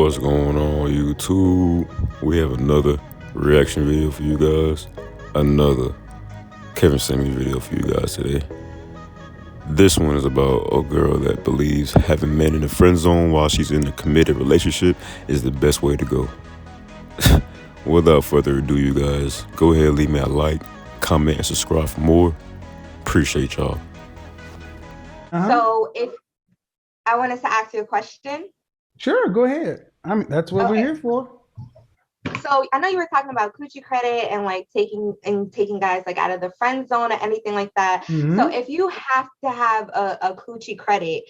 What's going on, YouTube? We have another reaction video for you guys. Another Kevin sent me video for you guys today. This one is about a girl that believes having men in the friend zone while she's in a committed relationship is the best way to go. Without further ado, you guys, go ahead, leave me a like, comment, and subscribe for more. Appreciate y'all. So if I wanted to ask you a question. Sure, go ahead. I mean, that's what we're here for. So I know you were talking about coochie credit and like taking guys like out of the friend zone or anything like that. Mm-hmm. So if you have to have a coochie credit,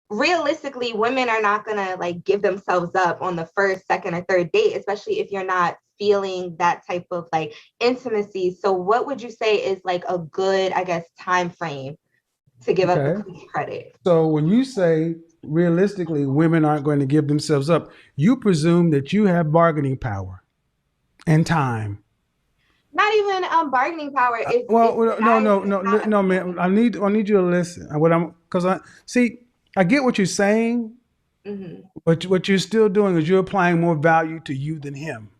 realistically, women are not gonna like give themselves up on the first, second, or third date, especially if you're not feeling that type of like intimacy. So what would you say is like a good, I guess, time frame to give up the coochie credit? So when you say realistically women aren't going to give themselves up, you presume that you have bargaining power and time. Not even bargaining power. No, man. I need you to listen. I get what you're saying, but what you're still doing is you're applying more value to you than him.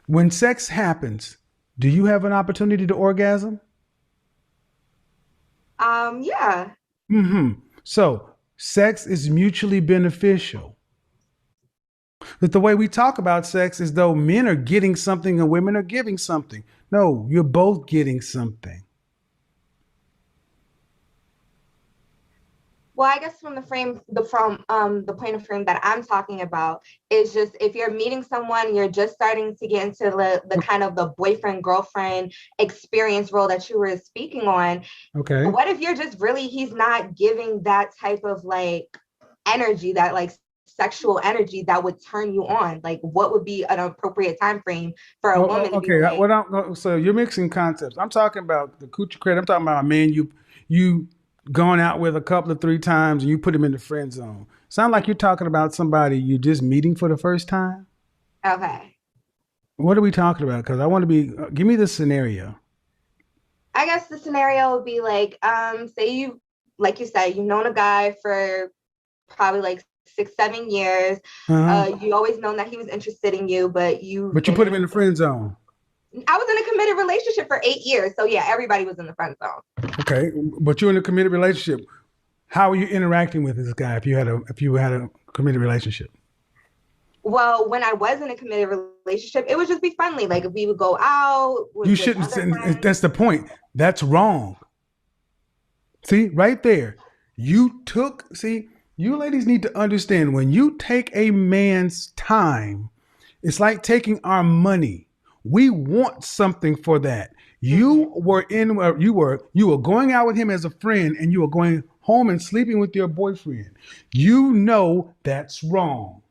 When sex happens, do you have an opportunity to orgasm? Yeah. So sex is mutually beneficial. But the way we talk about sex is though men are getting something and women are giving something. No, you're both getting something. Well, I guess from the point of frame that I'm talking about is just if you're meeting someone, you're just starting to get into the kind of the boyfriend girlfriend experience role that you were speaking on. Okay. What if you're just really, he's not giving that type of like energy, that like sexual energy that would turn you on? Like, what would be an appropriate time frame for a woman? Okay, so you're mixing concepts. I'm talking about the coochie credit. I'm talking about a man you gone out with a couple of 3 times and you put him in the friend zone. Sound like you're talking about somebody you're just meeting for the first time. Okay. What are we talking about? Because I want to be. Give me the scenario. I guess the scenario would be like, say you, like you said, you've known a guy for probably like 6-7 years. You always known that he was interested in you, but you put him in the friend zone. I was in a committed relationship for 8 years. So yeah, everybody was in the friend zone. Okay. But you're in a committed relationship. How are you interacting with this guy if you had a committed relationship? Well, when I was in a committed relationship, it would just be friendly. Like if we would go out. You shouldn't. That's the point. That's wrong. See, right there. You ladies need to understand when you take a man's time, it's like taking our money. We want something for that. You were going out with him as a friend and you were going home and sleeping with your boyfriend. You know that's wrong.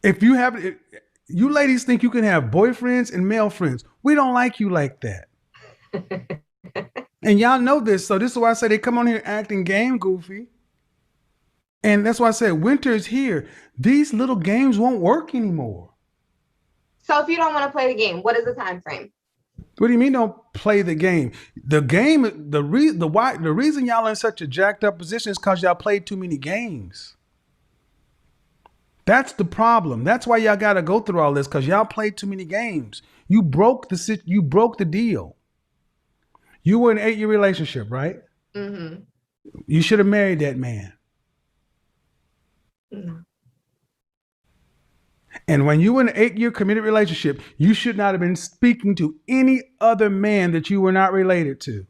You ladies think you can have boyfriends and male friends. We don't like you like that. And y'all know this. So this is why I say they come on here acting game goofy. And that's why I said winter is here. These little games won't work anymore. So if you don't want to play the game, what is the time frame? What do you mean don't play the game? The reason y'all are in such a jacked up position is because y'all played too many games. That's the problem. That's why y'all got to go through all this, because y'all played too many games. You broke the deal. You were in an 8-year relationship, right? Mm-hmm. You should have married that man. Mm-hmm. And when you were in an 8-year committed relationship, you should not have been speaking to any other man that you were not related to.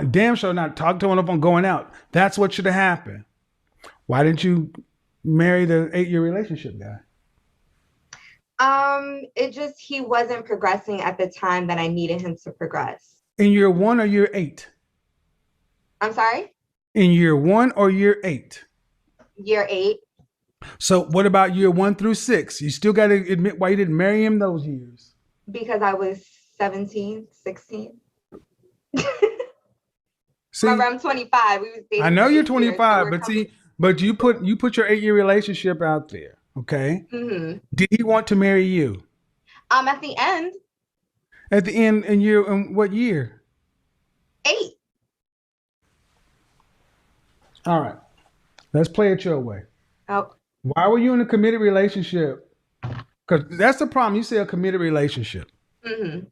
Damn sure not talk to one of them going out. That's what should have happened. Why didn't you marry the 8-year relationship guy? He wasn't progressing at the time that I needed him to progress. In year 1 or year 8? I'm sorry? In year 1 or year 8? Year 8. So what about year 1 through 6? You still got to admit why you didn't marry him those years. Because I was 17, 16. See, remember, I'm 25. We was dating. I know you're 25, but you put your 8-year relationship out there. Okay. Mm-hmm. Did he want to marry you? At the end. At the end, in what year? 8. All right. Let's play it your way. Oh. Why were you in a committed relationship? Because that's the problem. You say a committed relationship. Mm-hmm.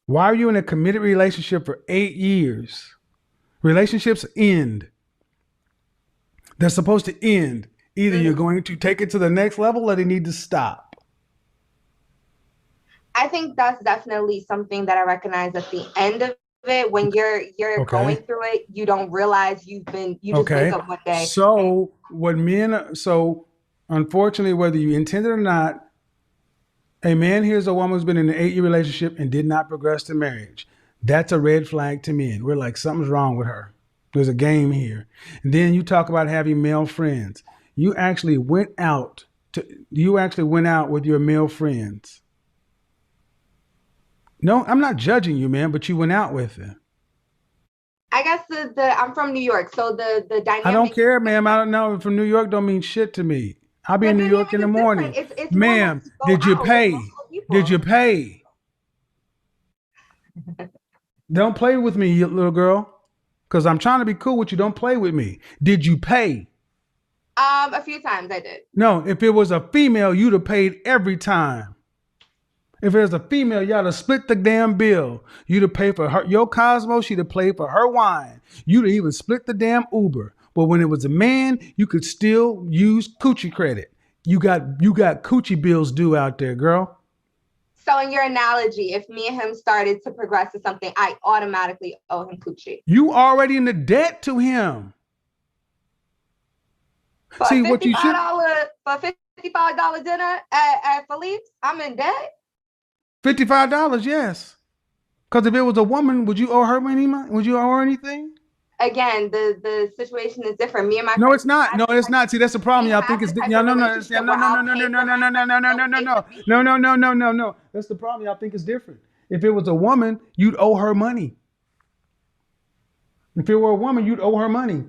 Why are you in a committed relationship for 8 years? Relationships end. They're supposed to end. Either you're going to take it to the next level or they need to stop. I think that's definitely something that I recognize at the end of it. When you're going through it, you don't realize you just wake up one day. So unfortunately, whether you intend it or not, a man hears a woman who's been in an 8-year relationship and did not progress to marriage. That's a red flag to men. We're like, something's wrong with her. There's a game here. And then you talk about having male friends. You actually went out with your male friends. No, I'm not judging you, man, but you went out with them. I guess I'm from New York, so the dynamic. I don't care, ma'am. I don't know. From New York don't mean shit to me. I'll be in New York in the morning. It's ma'am, did you pay? Did you pay? Don't play with me, you little girl. Because I'm trying to be cool with you. Don't play with me. Did you pay? A few times I did. No, if it was a female, you'd have paid every time. If it was a female, y'all have split the damn bill. You'd have paid for her, your Cosmo, she'd have paid for her wine. You'd have even split the damn Uber. But when it was a man, you could still use coochie credit. You got coochie bills due out there, girl. So in your analogy, if me and him started to progress to something, I automatically owe him coochie. You already in the debt to him. For See, what you should for $55 dinner at Philippe's, I'm in debt. $55, yes. Because if it was a woman, would you owe her any money? Would you owe her anything? Again, the situation is different. Me and my No, it's not. No, it's not. See, that's the problem. Y'all think it's no. That's the problem. Y'all think it's different. If it was a woman, you'd owe her money. If it were a woman, you'd owe her money.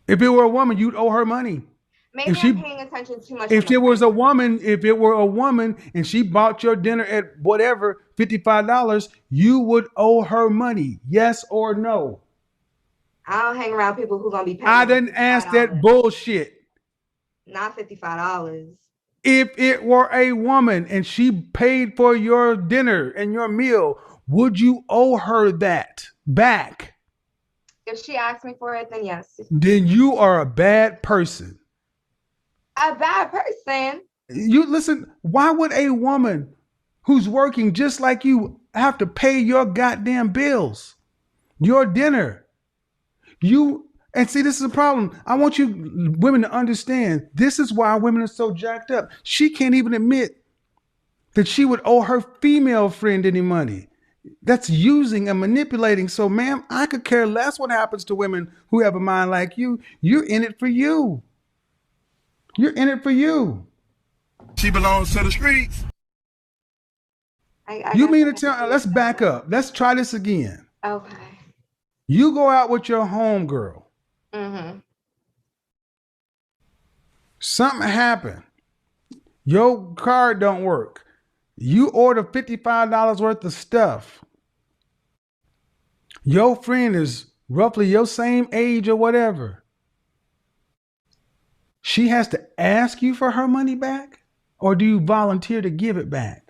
If it were a woman, you'd owe her money. Maybe I'm paying attention too much. If it were a woman and she bought your dinner at whatever, $55, you would owe her money. Yes or no? I don't hang around people who gonna be paying. I didn't ask that bullshit. Not $55. If it were a woman and she paid for your dinner and your meal, would you owe her that back? If she asked me for it, then yes. Then you are a bad person. A bad person? You listen, why would a woman who's working just like you have to pay your goddamn bills, your dinner? And see, this is a problem. I want you women to understand, this is why women are so jacked up. She can't even admit that she would owe her female friend any money. That's using and manipulating. So, ma'am, I could care less what happens to women who have a mind like you. You're in it for you. You're in it for you. She belongs to the streets. You mean to tell? Let's back up. Let's try this again. Okay. You go out with your homegirl. Mm-hmm. Something happened. Your card don't work. You order $55 worth of stuff. Your friend is roughly your same age or whatever. She has to ask you for her money back? Or do you volunteer to give it back?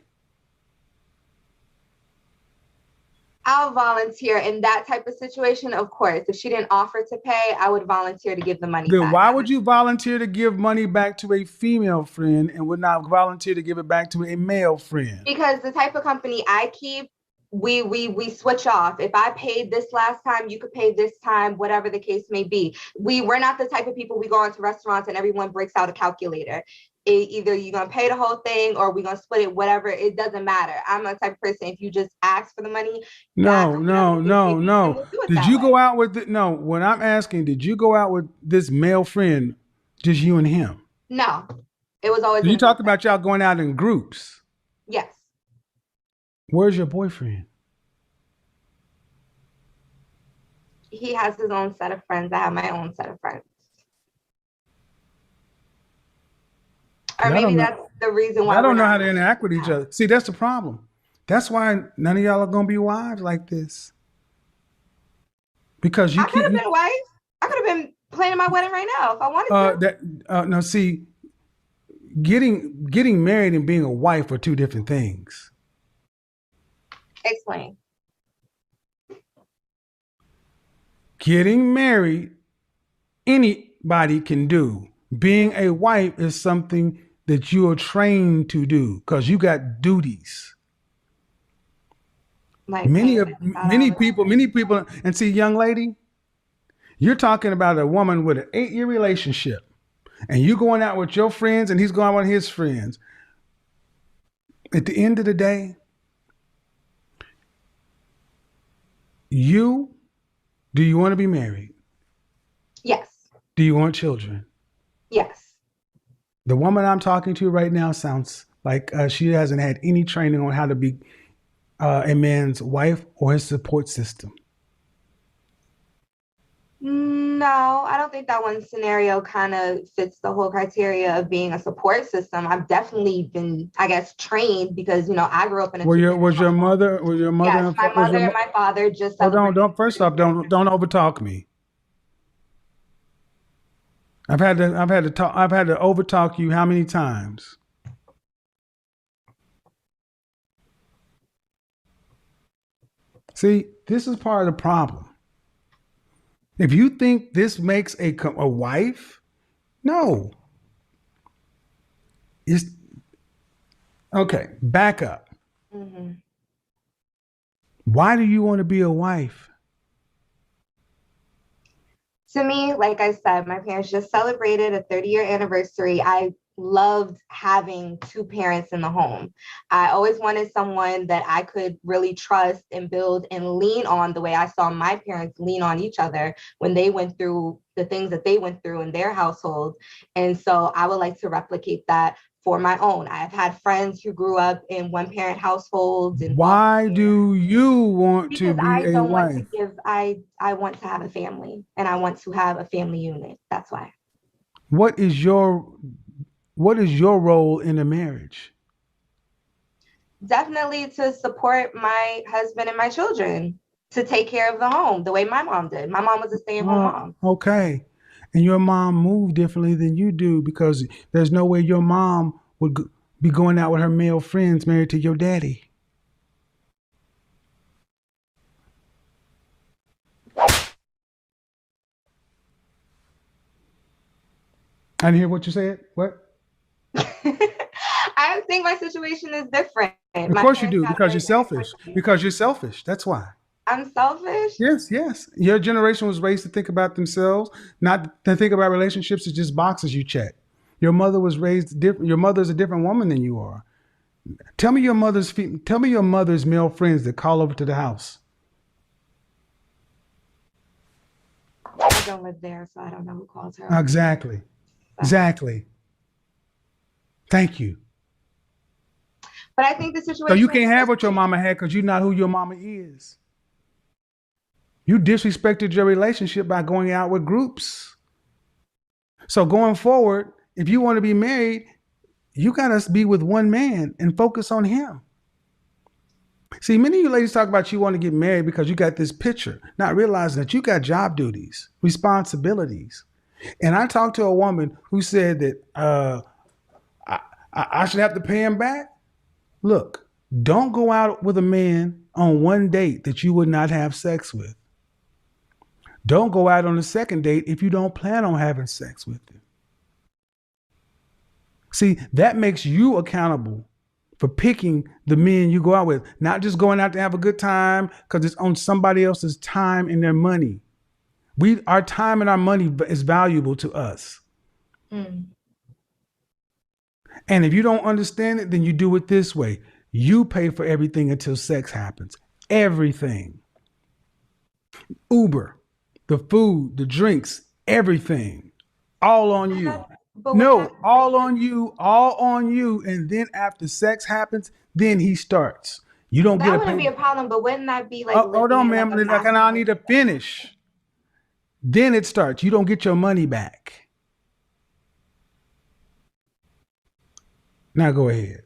I'll volunteer in that type of situation, of course. If she didn't offer to pay, I would volunteer to give the money back. Then why would you volunteer to give money back to a female friend and would not volunteer to give it back to a male friend? Because the type of company I keep, we switch off. If I paid this last time, you could pay this time, whatever the case may be. We're not the type of people we go into restaurants and everyone breaks out a calculator. Either you're going to pay the whole thing or we're going to split it, whatever. It doesn't matter. I'm a type of person, if you just ask for the money. No. Did you go out with no, when I'm asking, did you go out with this male friend, just you and him? No. It was always. You talked about y'all going out in groups. Yes. Where's your boyfriend? He has his own set of friends. I have my own set of friends. Or maybe that's the reason why. I don't know how to interact with each other. See, that's the problem. That's why none of y'all are gonna be wives like this. Because you I could have keep been a wife. I could have been planning my wedding right now if I wanted to. no, see, getting married and being a wife are two different things. Explain. Getting married, anybody can do. Being a wife is something that you are trained to do because you got duties. Like Many people, and see, young lady, you're talking about a woman with an 8-year relationship, and you going out with your friends, and he's going out with his friends. At the end of the day, do you want to be married? Yes. Do you want children? Yes. The woman I'm talking to right now sounds like she hasn't had any training on how to be a man's wife or his support system. No, I don't think that one scenario kind of fits the whole criteria of being a support system. I've definitely been, I guess, trained because, I grew up in a Was your mother? Yes, my mother and my father just celebrated. Don't. First off, don't overtalk me. I've had to overtalk you how many times? See, this is part of the problem. If you think this makes a wife, no. It's okay. Back up. Mm-hmm. Why do you want to be a wife? To me, like I said, my parents just celebrated a 30-year anniversary. I loved having two parents in the home. I always wanted someone that I could really trust and build and lean on the way I saw my parents lean on each other when they went through the things that they went through in their household. And so I would like to replicate that for my own. I've had friends who grew up in one-parent households. And why do you want to be I a don't wife? want to give. I want to have a family, and I want to have a family unit. That's why. What is your role in a marriage? Definitely to support my husband and my children, to take care of the home the way my mom did. My mom was a stay-at-home mom. Okay. And your mom moved differently than you do because there's no way your mom would be going out with her male friends married to your daddy. I didn't hear what you said. What? I think my situation is different. Of course you do, because you're selfish. Because you're selfish. That's why. I'm selfish? Yes. Your generation was raised to think about themselves, not to think about relationships as just boxes you check. Your mother was raised different. Your mother's a different woman than you are. Tell me your mother's male friends that call over to the house. I don't live there, so I don't know who calls her. Exactly. Thank you. But I think the situation. So you can't have what your mama had because you're not who your mama is. You disrespected your relationship by going out with groups. So going forward, if you want to be married, you got to be with one man and focus on him. See, many of you ladies talk about you want to get married because you got this picture, not realizing that you got job duties, responsibilities. And I talked to a woman who said that I should have to pay him back. Look, don't go out with a man on one date that you would not have sex with. Don't go out on a second date if you don't plan on having sex with him. See, that makes you accountable for picking the men you go out with, not just going out to have a good time because it's on somebody else's time and their money. Our time and our money is valuable to us. Mm. And if you don't understand it, then you do it this way. You pay for everything until sex happens. Everything. Uber, the food, the drinks, everything. All on you. All on you. And then after sex happens, then he starts. You don't get a payment. That wouldn't be a problem, but wouldn't that be like... Hold on, ma'am. Like, I need to finish. Then it starts. You don't get your money back. Now go ahead.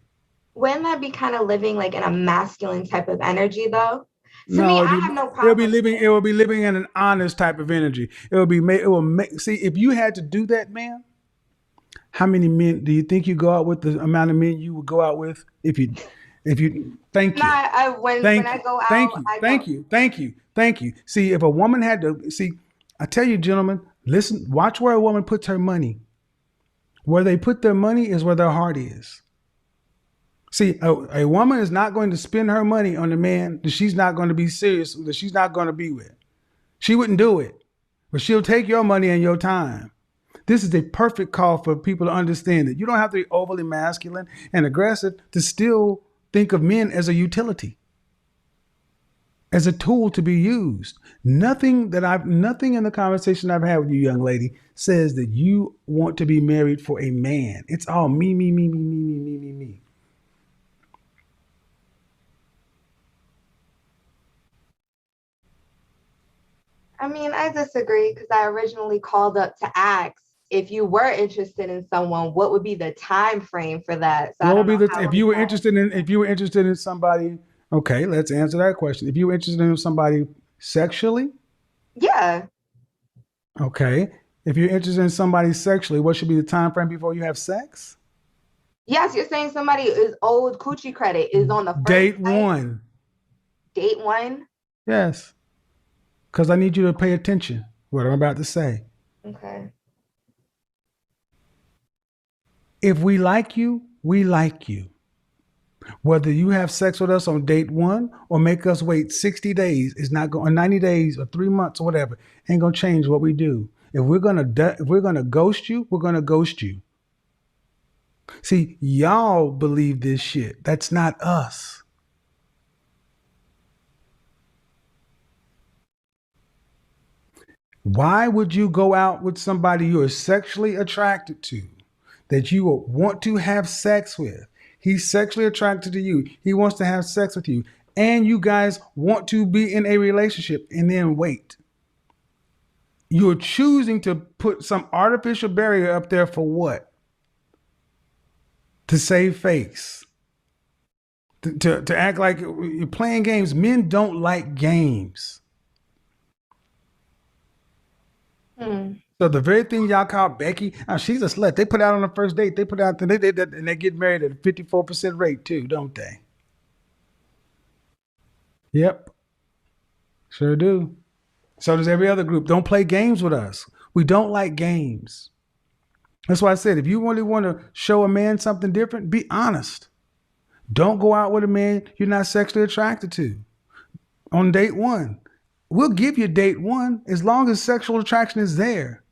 Wouldn't that be kind of living like in a masculine type of energy though? To me, No, I have no it'll be problem. living. It will be living in an honest type of energy. It will be. It will make. See, if you had to do that, man, how many men do you think you go out with? The amount of men you would go out with if you. Thank No, you, when thank I you, go thank out, you, I thank go. you, thank you, thank you. See, if a woman had to see, I tell you, gentlemen, listen, watch where a woman puts her money. Where they put their money is where their heart is. See, a woman is not going to spend her money on a man that she's not going to be serious, that she's not going to be with. She wouldn't do it, but she'll take your money and your time. This is a perfect call for people to understand that you don't have to be overly masculine and aggressive to still think of men as a utility, as a tool to be used. Nothing in the conversation I've had with you, young lady, says that you want to be married for a man. It's all me, me, me, me, me, me, me, me, me. I mean, I disagree because I originally called up to ask if you were interested in someone, what would be the time frame for that? So I What would don't be know the how we got. if you were interested in somebody? Okay, let's answer that question. If you were interested in somebody sexually, Yeah. okay. If you're interested in somebody sexually, what should be the time frame before you have sex? Yes, you're saying somebody is old coochie credit is on the first Date night, one. date one. Yes, because I need you to pay attention. What I'm about to say. Okay. If we like you, we like you. Whether you have sex with us on date one or make us wait 60 days is not going, or 90 days or 3 months or whatever, ain't gonna change what we do. If we're gonna ghost you, we're gonna ghost you. See, y'all believe this shit. That's not us. Why would you go out with somebody you are sexually attracted to, that you want to have sex with? He's sexually attracted to you. He wants to have sex with you. And you guys want to be in a relationship and then wait. You're choosing to put some artificial barrier up there for what? To save face. To act like you're playing games. Men don't like games. Hmm. So the very thing y'all call Becky, she's a slut. They put out on the first date. They put out and they get married at a 54% rate too, don't they? Yep, sure do. So does every other group. Don't play games with us. We don't like games. That's why I said if you really want to show a man something different, be honest. Don't go out with a man you're not sexually attracted to on date one. We'll give you date one as long as sexual attraction is there.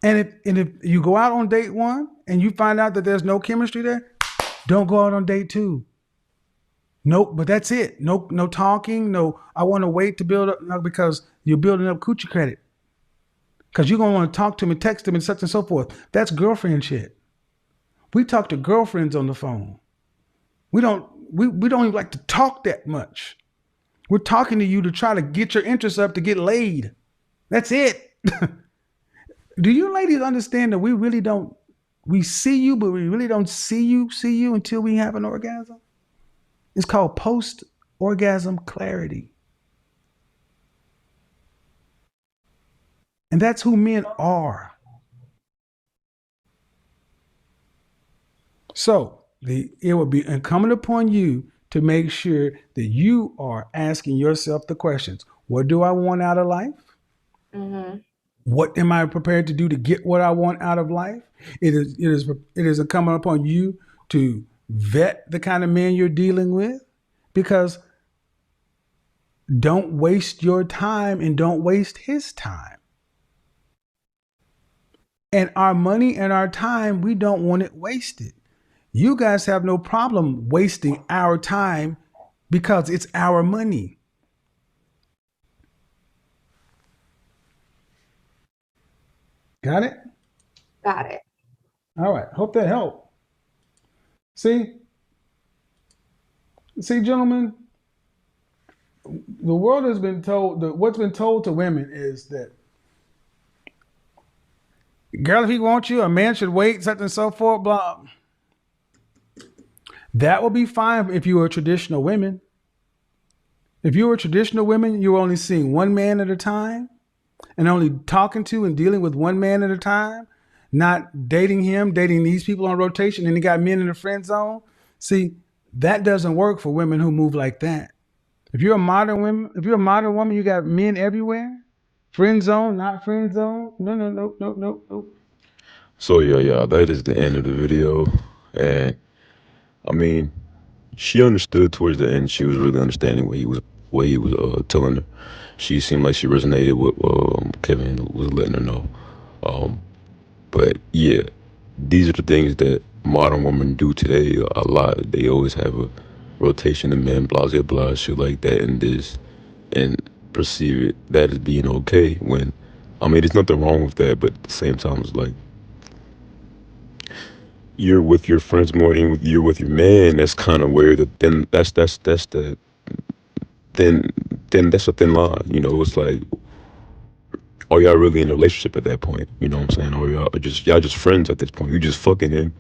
And if you go out on date one and you find out that there's no chemistry there, don't go out on date two. Nope, but that's it. No talking. No, I want to wait to build up, no, because you're building up coochie credit. Because you're gonna want to talk to me, text him, and such and so forth. That's girlfriend shit. We talk to girlfriends on the phone. We don't even like to talk that much. We're talking to you to try to get your interest up to get laid. That's it. Do you ladies understand that we see you, but we really don't see you until we have an orgasm? It's called post orgasm clarity. And that's who men are. So it would be incumbent upon you to make sure that you are asking yourself the questions. What do I want out of life? Mm-hmm. What am I prepared to do to get what I want out of life? It is incumbent upon you to vet the kind of man you're dealing with, because don't waste your time and don't waste his time. And our money and our time, we don't want it wasted. You guys have no problem wasting our time because it's our money. Got it? Got it. All right. Hope that helped. See, gentlemen, the world has been told, what's been told to women is that, girl, if he wants you, a man should wait, such and so forth, blah. That will be fine if you were traditional women. If you were traditional women, you were only seeing one man at a time and only talking to and dealing with one man at a time, not dating him, dating these people on rotation, and you got men in the friend zone. See, that doesn't work for women who move like that. If you're a modern woman, you got men everywhere. Friend zone, not friend zone. No. So yeah, that is the end of the video. And I mean, she understood towards the end. She was really understanding what he was telling her. She seemed like she resonated with Kevin was letting her know. But yeah, these are the things that modern women do today a lot. They always have a rotation of men, blah blah blah, shit like that, and perceive it that as being okay. When I mean, there's nothing wrong with that, but at the same time, it's like you're with your friends more than you're with your man. That's kind of where the then that's the then that's a thin line. It's like, are y'all really in a relationship at that point? You know what I'm saying? Or y'all just friends at this point. You just fucking him,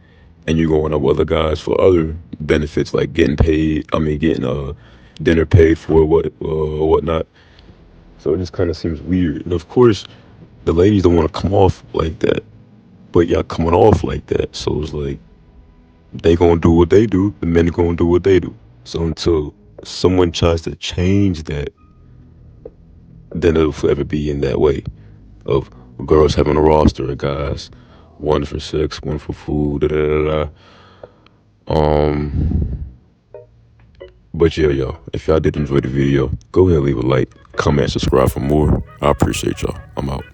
and you going up with other guys for other benefits like getting paid. I mean, getting dinner paid for whatnot. So it just kind of seems weird. And of course, the ladies don't want to come off like that, but y'all coming off like that. So it's like they gonna do what they do. The men gonna do what they do. So until someone tries to change that, then it'll forever be in that way of girls having a roster of guys, one for sex, one for food, da da da da. Um, but yeah, y'all, if y'all did enjoy the video, go ahead and leave a like, comment, subscribe for more. I appreciate y'all. I'm out.